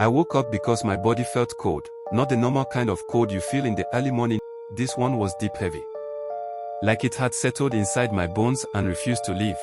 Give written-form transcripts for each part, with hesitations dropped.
I woke up because my body felt cold, not the normal kind of cold you feel in the early morning. This one was deep heavy. Like it had settled inside my bones and refused to leave.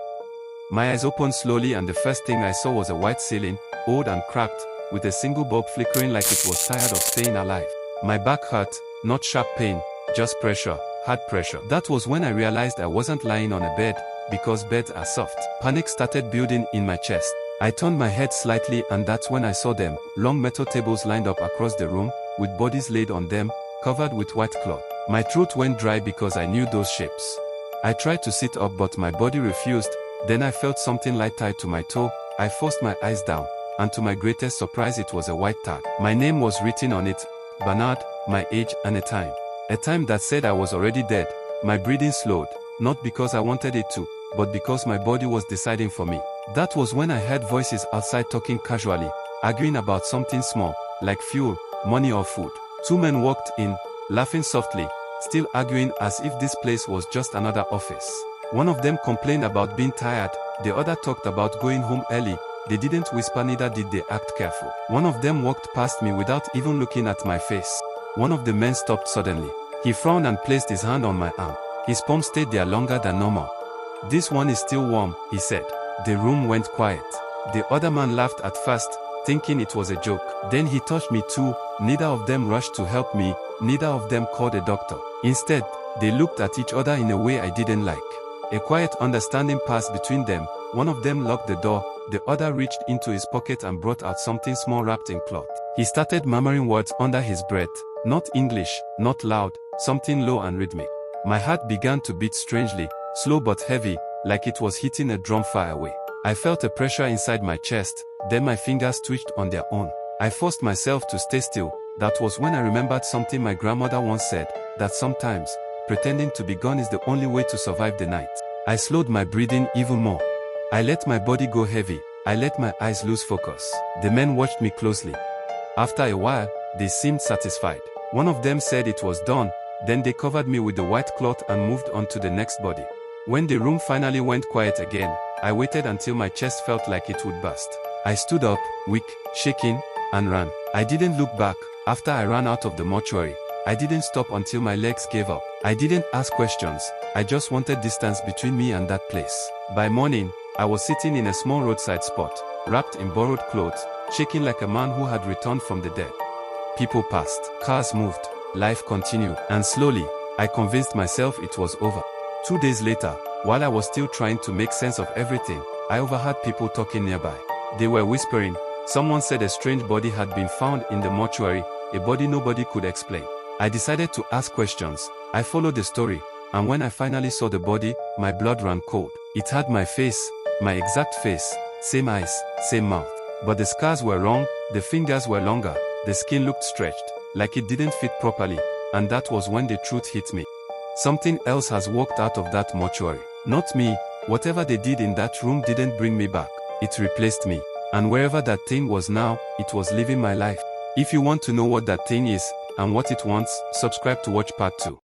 My eyes opened slowly and the first thing I saw was a white ceiling, old and cracked, with a single bulb flickering like it was tired of staying alive. My back hurt, not sharp pain, just pressure, hard pressure. That was when I realized I wasn't lying on a bed, because beds are soft. Panic started building in my chest. I turned my head slightly and that's when I saw them, long metal tables lined up across the room, with bodies laid on them, covered with white cloth. My throat went dry because I knew those shapes. I tried to sit up but my body refused, then I felt something light tied to my toe. I forced my eyes down, and to my greatest surprise it was a white tag. My name was written on it, Bernard, my age and a time. A time that said I was already dead. My breathing slowed, not because I wanted it to, but because my body was deciding for me. That was when I heard voices outside talking casually, arguing about something small, like fuel, money or food. Two men walked in, laughing softly, still arguing as if this place was just another office. One of them complained about being tired, the other talked about going home early. They didn't whisper, neither did they act careful. One of them walked past me without even looking at my face. One of the men stopped suddenly. He frowned and placed his hand on my arm. His palm stayed there longer than normal. "This one is still warm," he said. The room went quiet. The other man laughed at first, thinking it was a joke. Then he touched me too. Neither of them rushed to help me, neither of them called a doctor. Instead, they looked at each other in a way I didn't like. A quiet understanding passed between them. One of them locked the door, the other reached into his pocket and brought out something small wrapped in cloth. He started murmuring words under his breath, not English, not loud, something low and rhythmic. My heart began to beat strangely, slow but heavy, like it was hitting a drum far away. I felt a pressure inside my chest, then my fingers twitched on their own. I forced myself to stay still. That was when I remembered something my grandmother once said, that sometimes, pretending to be gone is the only way to survive the night. I slowed my breathing even more. I let my body go heavy. I let my eyes lose focus. The men watched me closely. After a while, they seemed satisfied. One of them said it was done, then they covered me with the white cloth and moved on to the next body. When the room finally went quiet again, I waited until my chest felt like it would burst. I stood up, weak, shaking, and ran. I didn't look back. After I ran out of the mortuary, I didn't stop until my legs gave up. I didn't ask questions. I just wanted distance between me and that place. By morning, I was sitting in a small roadside spot, wrapped in borrowed clothes, shaking like a man who had returned from the dead. People passed, cars moved, life continued, and slowly, I convinced myself it was over. 2 days later, while I was still trying to make sense of everything, I overheard people talking nearby. They were whispering. Someone said a strange body had been found in the mortuary, a body nobody could explain. I decided to ask questions. I followed the story, and when I finally saw the body, my blood ran cold. It had my face, my exact face, same eyes, same mouth. But the scars were wrong, the fingers were longer, the skin looked stretched, like it didn't fit properly, and that was when the truth hit me. Something else has walked out of that mortuary. Not me. Whatever they did in that room didn't bring me back. It replaced me. And wherever that thing was now, it was living my life. If you want to know what that thing is, and what it wants, subscribe to watch part 2.